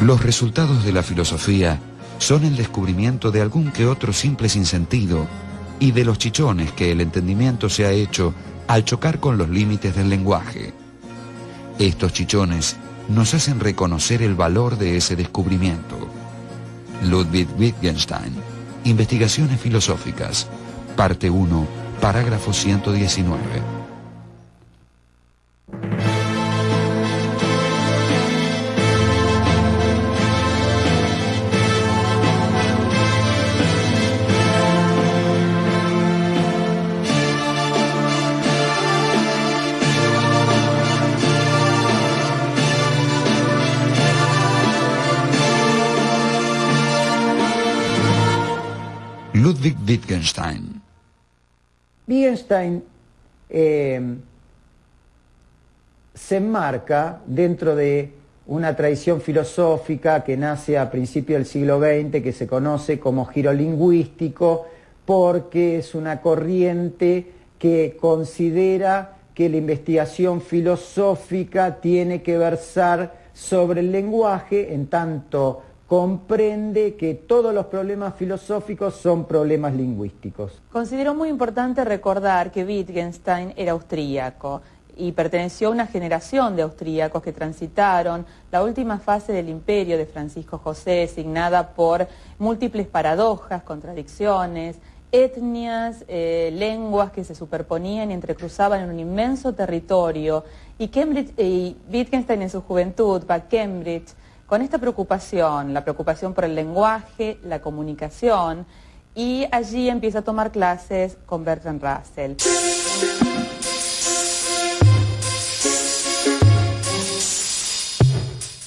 Los resultados de la filosofía son el descubrimiento de algún que otro simple sinsentido y de los chichones que el entendimiento se ha hecho al chocar con los límites del lenguaje. Estos chichones nos hacen reconocer el valor de ese descubrimiento. Ludwig Wittgenstein, Investigaciones filosóficas, parte 1, parágrafo 119. Ludwig Wittgenstein. Wittgenstein se enmarca dentro de una tradición filosófica que nace a principios del siglo XX, que se conoce como giro lingüístico, porque es una corriente que considera que la investigación filosófica tiene que versar sobre el lenguaje, en tanto comprende que todos los problemas filosóficos son problemas lingüísticos. Considero muy importante recordar que Wittgenstein era austríaco y perteneció a una generación de austríacos que transitaron la última fase del imperio de Francisco José, signada por múltiples paradojas, contradicciones, etnias, lenguas que se superponían y entrecruzaban en un inmenso territorio. Y Wittgenstein en su juventud va a Cambridge con esta preocupación, la preocupación por el lenguaje, la comunicación, y allí empieza a tomar clases con Bertrand Russell.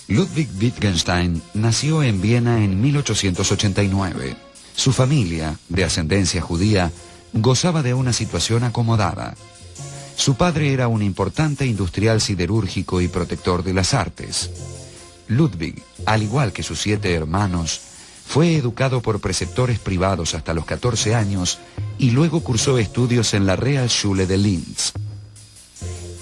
Ludwig Wittgenstein nació en Viena en 1889. Su familia, de ascendencia judía, gozaba de una situación acomodada. Su padre era un importante industrial siderúrgico y protector de las artes. Ludwig, al igual que sus 7 hermanos, fue educado por preceptores privados hasta los 14 años y luego cursó estudios en la Realschule de Linz.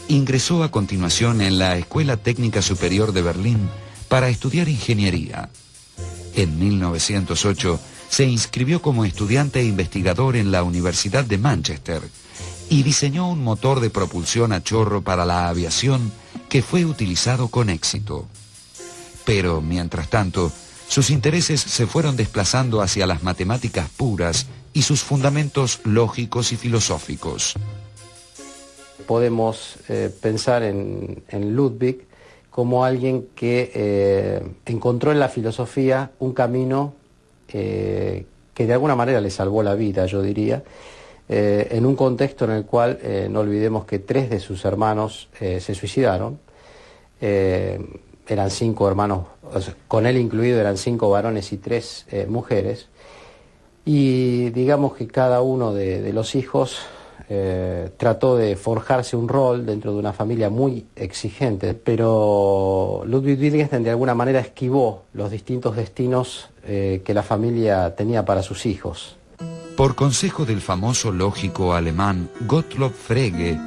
Ingresó a continuación en la Escuela Técnica Superior de Berlín para estudiar ingeniería. En 1908 se inscribió como estudiante e investigador en la Universidad de Manchester y diseñó un motor de propulsión a chorro para la aviación que fue utilizado con éxito. Pero, mientras tanto, sus intereses se fueron desplazando hacia las matemáticas puras y sus fundamentos lógicos y filosóficos. Podemos pensar en Ludwig como alguien que encontró en la filosofía un camino que de alguna manera le salvó la vida, yo diría, en un contexto en el cual no olvidemos que 3 de sus hermanos se suicidaron. Eran 5 hermanos, con él incluido eran 5 varones y 3 mujeres, y digamos que cada uno de los hijos trató de forjarse un rol dentro de una familia muy exigente, pero Ludwig Wittgenstein de alguna manera esquivó los distintos destinos que la familia tenía para sus hijos. Por consejo del famoso lógico alemán Gottlob Frege,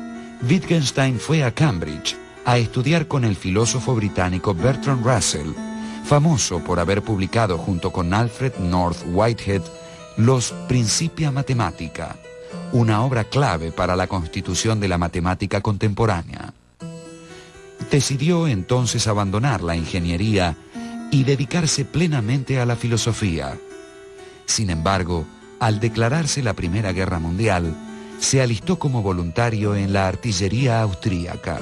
Wittgenstein fue a Cambridge a estudiar con el filósofo británico Bertrand Russell, famoso por haber publicado junto con Alfred North Whitehead los Principia Mathematica, una obra clave para la constitución de la matemática contemporánea. Decidió entonces abandonar la ingeniería y dedicarse plenamente a la filosofía. Sin embargo, al declararse la Primera Guerra Mundial, se alistó como voluntario en la artillería austríaca.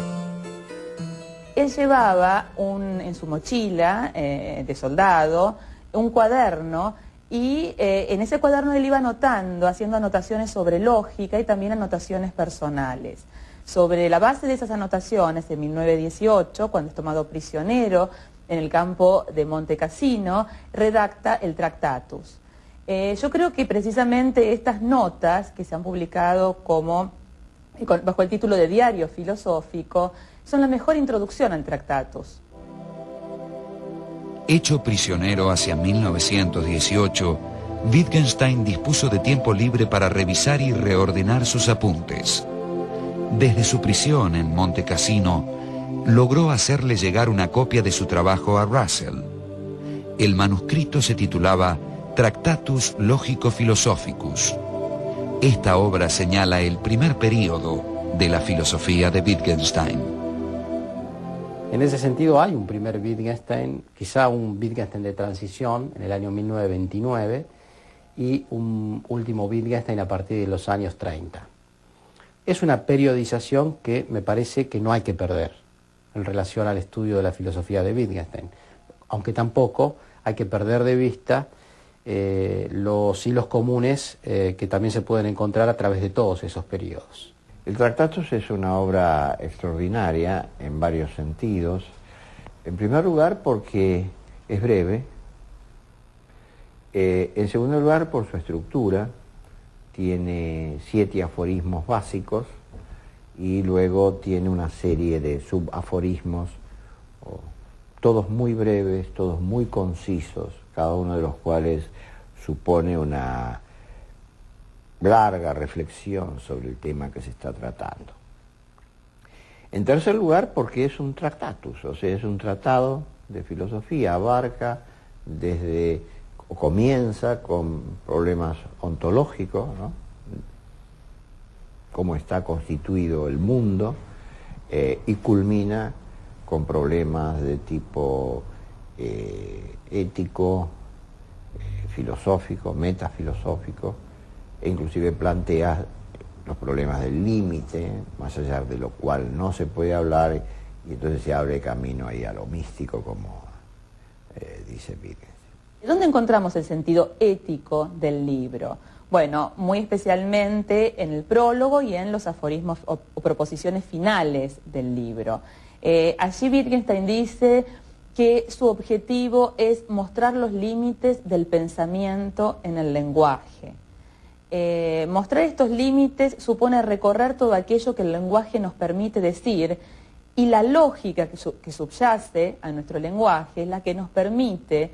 Él llevaba en su mochila de soldado un cuaderno y en ese cuaderno él iba anotando, haciendo anotaciones sobre lógica y también anotaciones personales. Sobre la base de esas anotaciones, en 1918, cuando es tomado prisionero en el campo de Monte Cassino, redacta el Tractatus. Yo creo que precisamente estas notas que se han publicado bajo el título de Diario Filosófico son la mejor introducción al Tractatus. Hecho prisionero hacia 1918, Wittgenstein dispuso de tiempo libre para revisar y reordenar sus apuntes. Desde su prisión en Monte Cassino, logró hacerle llegar una copia de su trabajo a Russell. El manuscrito se titulaba Tractatus Logico-Philosophicus. Esta obra señala el primer período de la filosofía de Wittgenstein. En ese sentido hay un primer Wittgenstein, quizá un Wittgenstein de transición en el año 1929 y un último Wittgenstein a partir de los años 30. Es una periodización que me parece que no hay que perder en relación al estudio de la filosofía de Wittgenstein, aunque tampoco hay que perder de vista los hilos comunes que también se pueden encontrar a través de todos esos periodos. El Tractatus es una obra extraordinaria en varios sentidos. En primer lugar porque es breve. En segundo lugar por su estructura. Tiene 7 aforismos básicos y luego tiene una serie de subaforismos, todos muy breves, todos muy concisos, cada uno de los cuales supone una larga reflexión sobre el tema que se está tratando. En tercer lugar, porque es un tractatus, o sea, es un tratado de filosofía, comienza con problemas ontológicos, ¿no? Cómo está constituido el mundo, y culmina con problemas de tipo ético, filosófico, metafilosófico, e inclusive plantea los problemas del límite, más allá de lo cual no se puede hablar, y entonces se abre camino ahí a lo místico, como dice Wittgenstein. ¿Dónde encontramos el sentido ético del libro? Bueno, muy especialmente en el prólogo y en los aforismos o proposiciones finales del libro. Allí Wittgenstein dice que su objetivo es mostrar los límites del pensamiento en el lenguaje. Mostrar estos límites supone recorrer todo aquello que el lenguaje nos permite decir, y la lógica que subyace a nuestro lenguaje es la que nos permite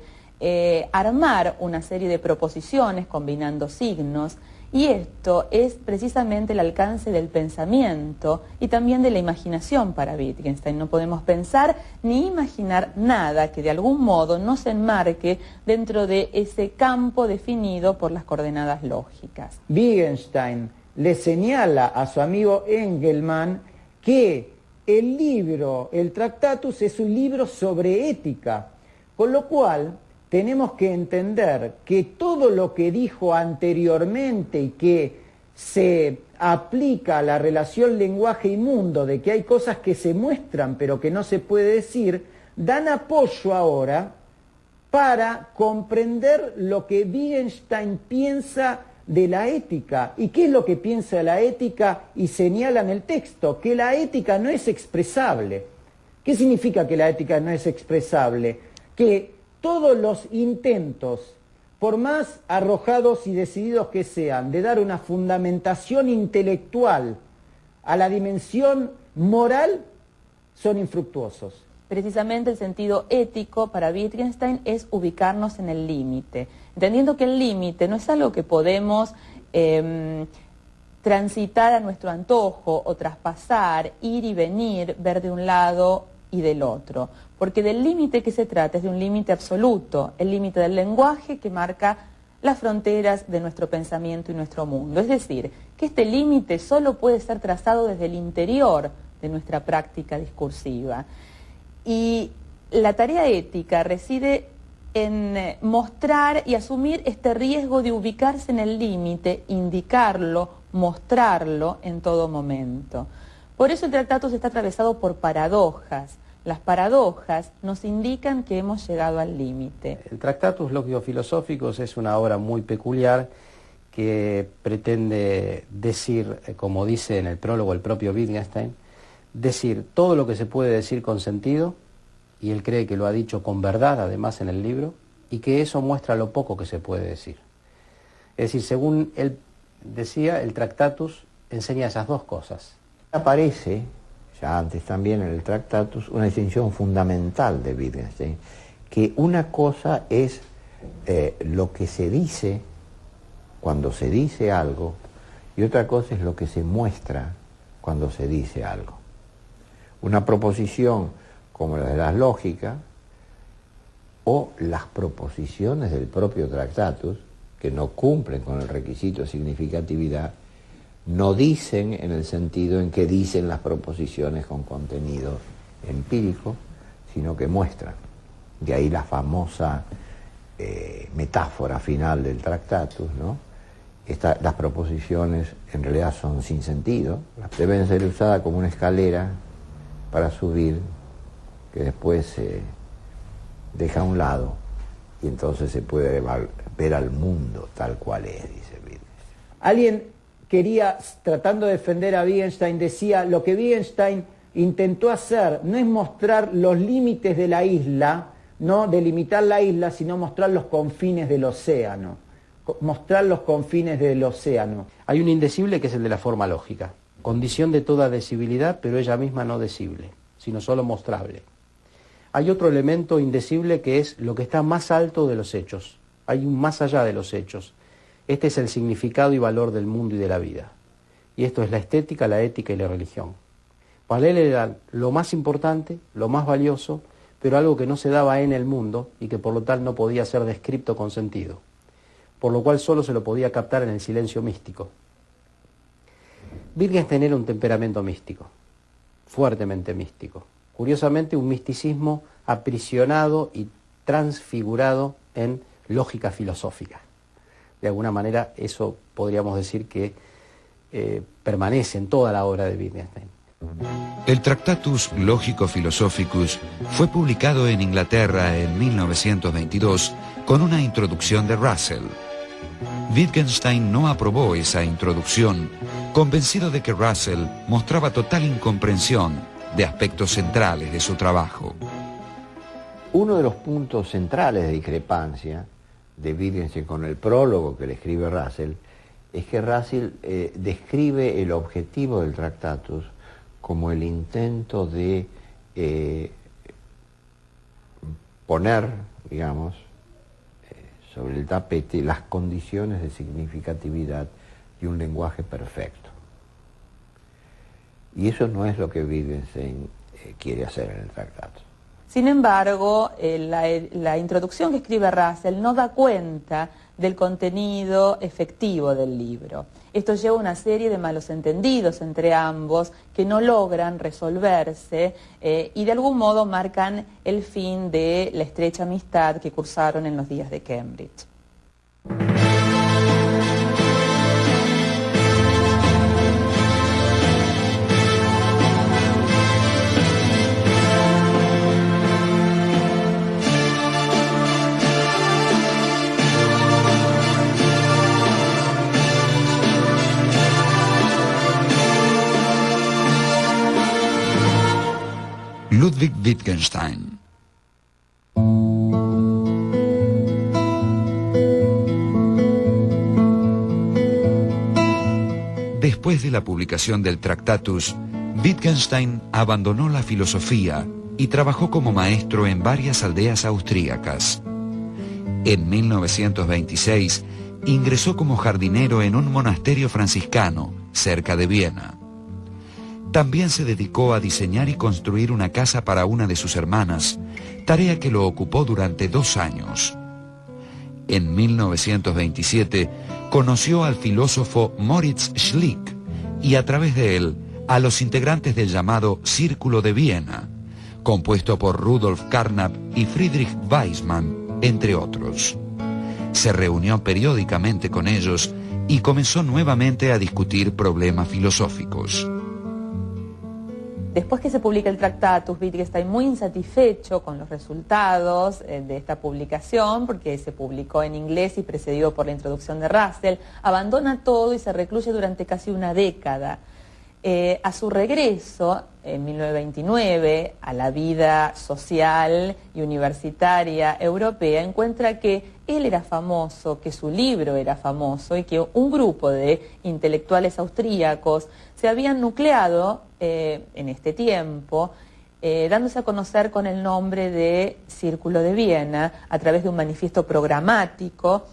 armar una serie de proposiciones combinando signos, y esto es precisamente el alcance del pensamiento y también de la imaginación para Wittgenstein. No podemos pensar ni imaginar nada que de algún modo no se enmarque dentro de ese campo definido por las coordenadas lógicas. Wittgenstein le señala a su amigo Engelmann que el libro, el Tractatus, es un libro sobre ética, con lo cual tenemos que entender que todo lo que dijo anteriormente y que se aplica a la relación lenguaje y mundo, de que hay cosas que se muestran pero que no se puede decir, dan apoyo ahora para comprender lo que Wittgenstein piensa de la ética. ¿Y qué es lo que piensa de la ética? Y señala en el texto que la ética no es expresable. ¿Qué significa que la ética no es expresable? Que todos los intentos, por más arrojados y decididos que sean, de dar una fundamentación intelectual a la dimensión moral, son infructuosos. Precisamente el sentido ético para Wittgenstein es ubicarnos en el límite, entendiendo que el límite no es algo que podemos transitar a nuestro antojo o traspasar, ir y venir, ver de un lado y del otro, porque del límite que se trata es de un límite absoluto, el límite del lenguaje que marca las fronteras de nuestro pensamiento y nuestro mundo. Es decir, que este límite solo puede ser trazado desde el interior de nuestra práctica discursiva. Y la tarea ética reside en mostrar y asumir este riesgo de ubicarse en el límite, indicarlo, mostrarlo en todo momento. Por eso el Tractatus está atravesado por paradojas. Las paradojas nos indican que hemos llegado al límite. El Tractatus Logico-Philosophicus es una obra muy peculiar que pretende decir, como dice en el prólogo el propio Wittgenstein, decir todo lo que se puede decir con sentido, y él cree que lo ha dicho con verdad además en el libro, y que eso muestra lo poco que se puede decir. Es decir, según él decía, el Tractatus enseña esas dos cosas. Aparece ya antes también en el Tractatus una distinción fundamental de Wittgenstein, que una cosa es lo que se dice cuando se dice algo, y otra cosa es lo que se muestra cuando se dice algo. Una proposición como la de las lógicas o las proposiciones del propio Tractatus, que no cumplen con el requisito de significatividad, no dicen en el sentido en que dicen las proposiciones con contenido empírico, sino que muestran. De ahí la famosa metáfora final del Tractatus, ¿no? Las proposiciones en realidad son sin sentido, deben ser usadas como una escalera para subir, que después se deja a un lado y entonces se puede ver al mundo tal cual es, dice Wittgenstein. Alguien quería, tratando de defender a Wittgenstein, decía, lo que Wittgenstein intentó hacer no es mostrar los límites de la isla, no delimitar la isla, sino mostrar los confines del océano. Mostrar los confines del océano. Hay un indecible que es el de la forma lógica, condición de toda decibilidad, pero ella misma no decible, sino solo mostrable. Hay otro elemento indecible que es lo que está más alto de los hechos, hay un más allá de los hechos. Este es el significado y valor del mundo y de la vida. Y esto es la estética, la ética y la religión. Para él era lo más importante, lo más valioso, pero algo que no se daba en el mundo y que por lo tal no podía ser descrito con sentido, por lo cual solo se lo podía captar en el silencio místico. Wittgenstein era un temperamento místico, fuertemente místico. Curiosamente, un misticismo aprisionado y transfigurado en lógica filosófica. De alguna manera, eso podríamos decir que permanece en toda la obra de Wittgenstein. El Tractatus Logico-Philosophicus fue publicado en Inglaterra en 1922 con una introducción de Russell. Wittgenstein no aprobó esa introducción, convencido de que Russell mostraba total incomprensión de aspectos centrales de su trabajo. Uno de los puntos centrales de discrepancia de Wittgenstein con el prólogo que le escribe Russell es que Russell describe el objetivo del Tractatus como el intento de poner, digamos, sobre el tapete las condiciones de significatividad y un lenguaje perfecto. Y eso no es lo que Wittgenstein quiere hacer en el Tractatus. Sin embargo, la introducción que escribe Russell no da cuenta del contenido efectivo del libro. Esto lleva a una serie de malos entendidos entre ambos que no logran resolverse y de algún modo marcan el fin de la estrecha amistad que cursaron en los días de Cambridge. Ludwig Wittgenstein. Después de la publicación del Tractatus, Wittgenstein abandonó la filosofía y trabajó como maestro en varias aldeas austríacas. En 1926 ingresó como jardinero en un monasterio franciscano cerca de Viena. También se dedicó a diseñar y construir una casa para una de sus hermanas, tarea que lo ocupó durante 2 años. En 1927 conoció al filósofo Moritz Schlick y a través de él a los integrantes del llamado Círculo de Viena, compuesto por Rudolf Carnap y Friedrich Waismann, entre otros. Se reunió periódicamente con ellos y comenzó nuevamente a discutir problemas filosóficos. Después que se publica el Tractatus, Wittgenstein, muy insatisfecho con los resultados de esta publicación, porque se publicó en inglés y precedido por la introducción de Russell, abandona todo y se recluye durante casi una década. A su regreso, en 1929, a la vida social y universitaria europea, encuentra que él era famoso, que su libro era famoso y que un grupo de intelectuales austríacos se habían nucleado en este tiempo, dándose a conocer con el nombre de Círculo de Viena, a través de un manifiesto programático,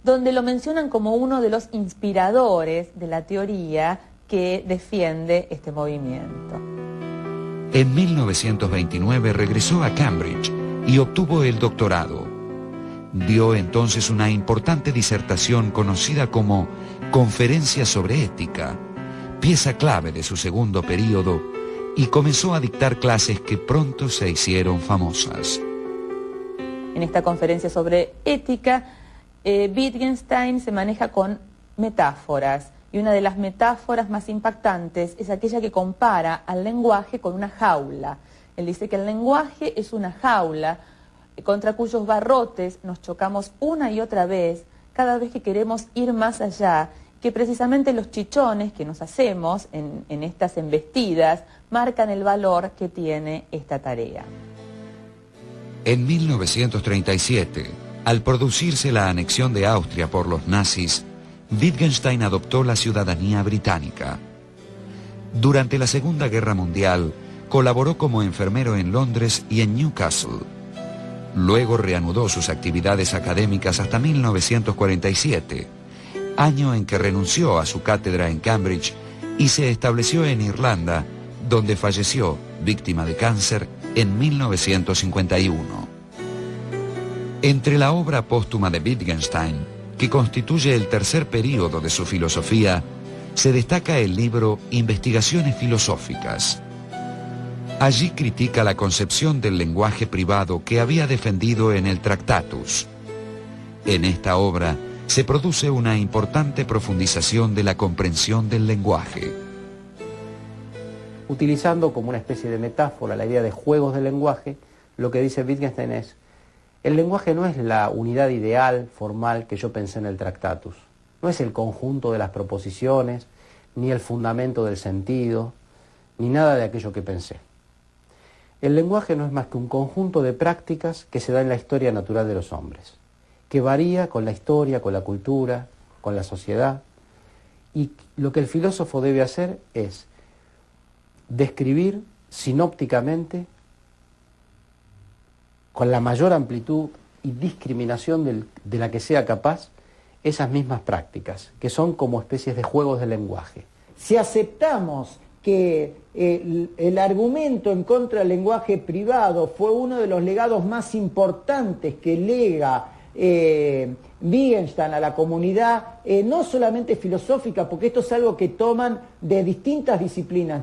donde lo mencionan como uno de los inspiradores de la teoría que defiende este movimiento. En 1929 regresó a Cambridge, y obtuvo el doctorado. Dio entonces una importante disertación conocida como Conferencia sobre Ética, pieza clave de su segundo período, y comenzó a dictar clases que pronto se hicieron famosas. En esta conferencia sobre ética, Wittgenstein se maneja con metáforas, y una de las metáforas más impactantes es aquella que compara al lenguaje con una jaula. Él dice que el lenguaje es una jaula contra cuyos barrotes nos chocamos una y otra vez cada vez que queremos ir más allá, que precisamente los chichones que nos hacemos en estas embestidas marcan el valor que tiene esta tarea. En 1937, al producirse la anexión de Austria por los nazis, Wittgenstein adoptó la ciudadanía británica. Durante la Segunda Guerra Mundial, colaboró como enfermero en Londres y en Newcastle. Luego reanudó sus actividades académicas hasta 1947, año en que renunció a su cátedra en Cambridge y se estableció en Irlanda, donde falleció, víctima de cáncer, en 1951. Entre la obra póstuma de Wittgenstein, que constituye el tercer período de su filosofía, se destaca el libro Investigaciones filosóficas. Allí critica la concepción del lenguaje privado que había defendido en el Tractatus. En esta obra se produce una importante profundización de la comprensión del lenguaje. Utilizando como una especie de metáfora la idea de juegos del lenguaje, lo que dice Wittgenstein es: el lenguaje no es la unidad ideal, formal, que yo pensé en el Tractatus. No es el conjunto de las proposiciones, ni el fundamento del sentido, ni nada de aquello que pensé. El lenguaje no es más que un conjunto de prácticas que se da en la historia natural de los hombres, que varía con la historia, con la cultura, con la sociedad, y lo que el filósofo debe hacer es describir sinópticamente, con la mayor amplitud y discriminación de la que sea capaz, esas mismas prácticas, que son como especies de juegos de lenguaje. Si aceptamos que el argumento en contra del lenguaje privado fue uno de los legados más importantes que lega Wittgenstein a la comunidad, no solamente filosófica, porque esto es algo que toman de distintas disciplinas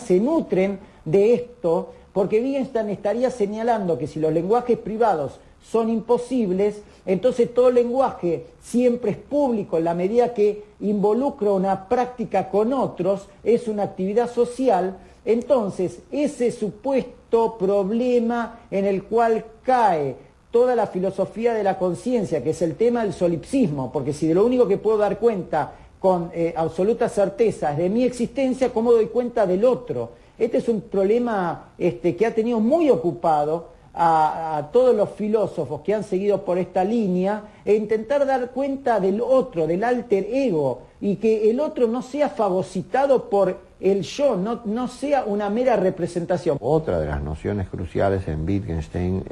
se nutren de esto, porque Wittgenstein estaría señalando que si los lenguajes privados son imposibles, entonces todo lenguaje siempre es público en la medida que involucra una práctica con otros, es una actividad social. Entonces ese supuesto problema en el cual cae toda la filosofía de la conciencia, que es el tema del solipsismo, porque si de lo único que puedo dar cuenta con absoluta certeza es de mi existencia, ¿cómo doy cuenta del otro? Este es un problema que ha tenido muy ocupado a todos los filósofos que han seguido por esta línea, e intentar dar cuenta del otro, del alter ego, y que el otro no sea fagocitado por el yo, no sea una mera representación. Otra de las nociones cruciales en Wittgenstein,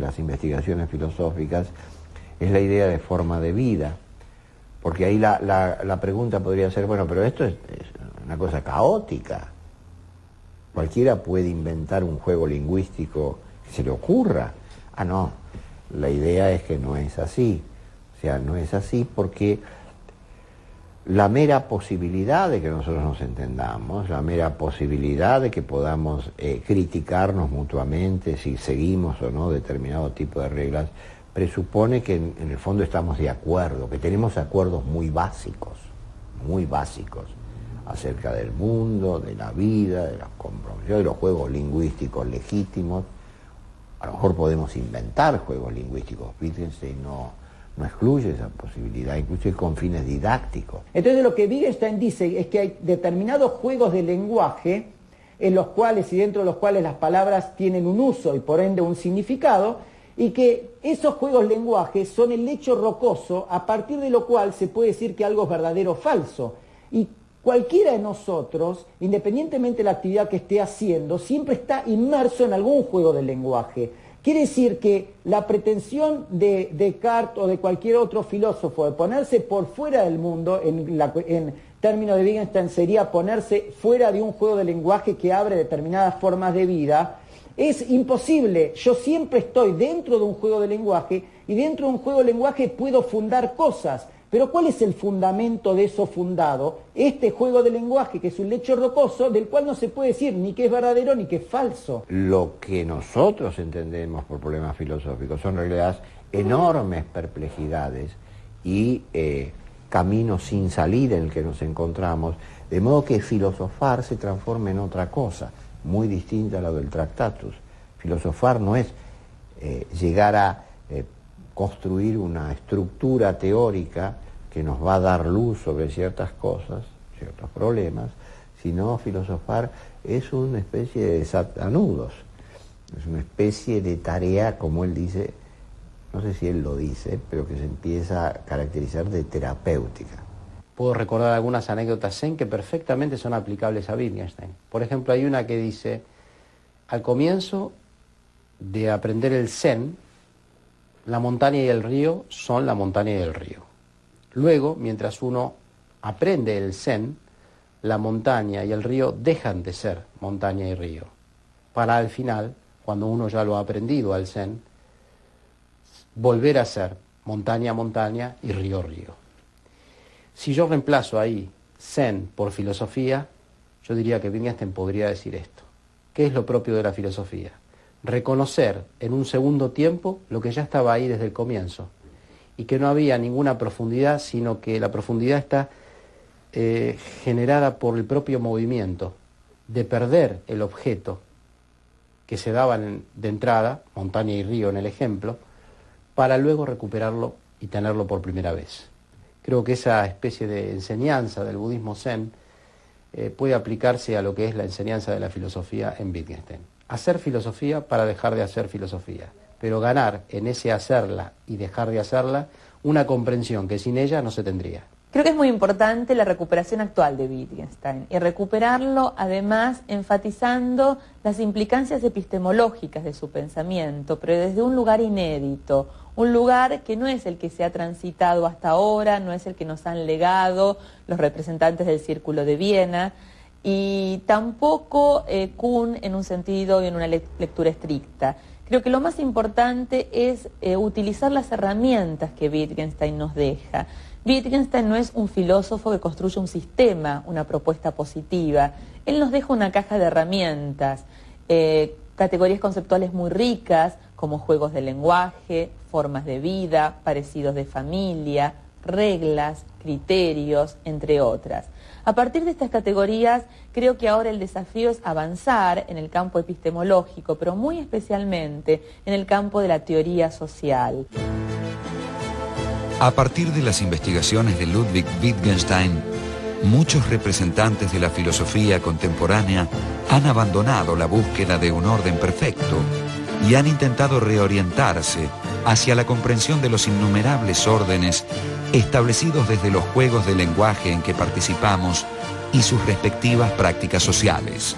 las investigaciones filosóficas, es la idea de forma de vida. Porque ahí la pregunta podría ser, bueno, pero esto es una cosa caótica. Cualquiera puede inventar un juego lingüístico que se le ocurra. Ah, no, la idea es que no es así. O sea, no es así porque la mera posibilidad de que nosotros nos entendamos, la mera posibilidad de que podamos criticarnos mutuamente si seguimos o no determinado tipo de reglas, presupone que en el fondo estamos de acuerdo, que tenemos acuerdos muy básicos acerca del mundo, de la vida, de las compromisos, de los juegos lingüísticos legítimos. A lo mejor podemos inventar juegos lingüísticos. Wittgenstein no excluye esa posibilidad, incluso con fines didácticos. Entonces lo que Wittgenstein dice es que hay determinados juegos de lenguaje en los cuales y dentro de los cuales las palabras tienen un uso y por ende un significado, y que esos juegos de lenguaje son el hecho rocoso a partir de lo cual se puede decir que algo es verdadero o falso. Y cualquiera de nosotros, independientemente de la actividad que esté haciendo, siempre está inmerso en algún juego del lenguaje. Quiere decir que la pretensión de Descartes o de cualquier otro filósofo de ponerse por fuera del mundo, en términos de Wittgenstein sería ponerse fuera de un juego de lenguaje que abre determinadas formas de vida, Es imposible, yo siempre estoy dentro de un juego de lenguaje y dentro de un juego de lenguaje puedo fundar cosas. Pero ¿cuál es el fundamento de eso fundado? Este juego de lenguaje, que es un lecho rocoso, del cual no se puede decir ni que es verdadero ni que es falso. Lo que nosotros entendemos por problemas filosóficos son en realidad enormes perplejidades y caminos sin salida en el que nos encontramos, de modo que filosofar se transforma en otra cosa, muy distinta a la del Tractatus. Filosofar no es llegar a construir una estructura teórica que nos va a dar luz sobre ciertas cosas, ciertos problemas, sino filosofar es una especie de desatanudos, es una especie de tarea, como él dice, no sé si él lo dice, pero que se empieza a caracterizar de terapéutica. Puedo recordar algunas anécdotas zen que perfectamente son aplicables a Wittgenstein. Por ejemplo, hay una que dice, al comienzo de aprender el zen, la montaña y el río son la montaña y el río. Luego, mientras uno aprende el zen, la montaña y el río dejan de ser montaña y río. Para al final, cuando uno ya lo ha aprendido al zen, volver a ser montaña, montaña y río, río. Si yo reemplazo ahí zen por filosofía, yo diría que Wittgenstein podría decir esto. ¿Qué es lo propio de la filosofía? Reconocer en un segundo tiempo lo que ya estaba ahí desde el comienzo y que no había ninguna profundidad, sino que la profundidad está generada por el propio movimiento, de perder el objeto que se daba de entrada, montaña y río en el ejemplo, para luego recuperarlo y tenerlo por primera vez. Creo que esa especie de enseñanza del budismo zen puede aplicarse a lo que es la enseñanza de la filosofía en Wittgenstein. Hacer filosofía para dejar de hacer filosofía, pero ganar en ese hacerla y dejar de hacerla una comprensión que sin ella no se tendría. Creo que es muy importante la recuperación actual de Wittgenstein y recuperarlo además enfatizando las implicancias epistemológicas de su pensamiento, pero desde un lugar inédito, un lugar que no es el que se ha transitado hasta ahora, no es el que nos han legado los representantes del Círculo de Viena, y tampoco Kuhn en un sentido y en una lectura estricta. Creo que lo más importante es utilizar las herramientas que Wittgenstein nos deja. Wittgenstein no es un filósofo que construye un sistema, una propuesta positiva. Él nos deja una caja de herramientas, categorías conceptuales muy ricas, como juegos de lenguaje, formas de vida, parecidos de familia, reglas, criterios, entre otras. A partir de estas categorías, creo que ahora el desafío es avanzar en el campo epistemológico, pero muy especialmente en el campo de la teoría social. A partir de las investigaciones de Ludwig Wittgenstein, muchos representantes de la filosofía contemporánea han abandonado la búsqueda de un orden perfecto y han intentado reorientarse hacia la comprensión de los innumerables órdenes establecidos desde los juegos de lenguaje en que participamos y sus respectivas prácticas sociales.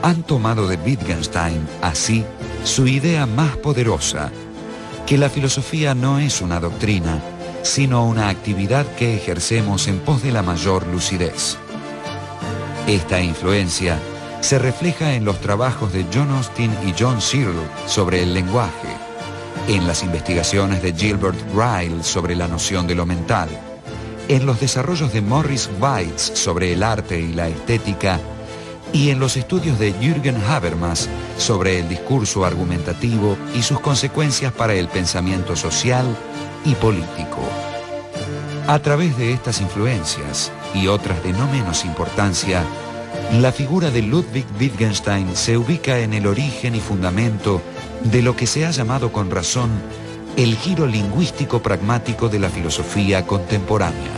Han tomado de Wittgenstein, así, su idea más poderosa, que la filosofía no es una doctrina, sino una actividad que ejercemos en pos de la mayor lucidez. Esta influencia se refleja en los trabajos de John Austin y John Searle sobre el lenguaje, en las investigaciones de Gilbert Ryle sobre la noción de lo mental, en los desarrollos de Morris Weitz sobre el arte y la estética, y en los estudios de Jürgen Habermas sobre el discurso argumentativo y sus consecuencias para el pensamiento social y político. A través de estas influencias, y otras de no menos importancia, la figura de Ludwig Wittgenstein se ubica en el origen y fundamento de lo que se ha llamado con razón el giro lingüístico pragmático de la filosofía contemporánea.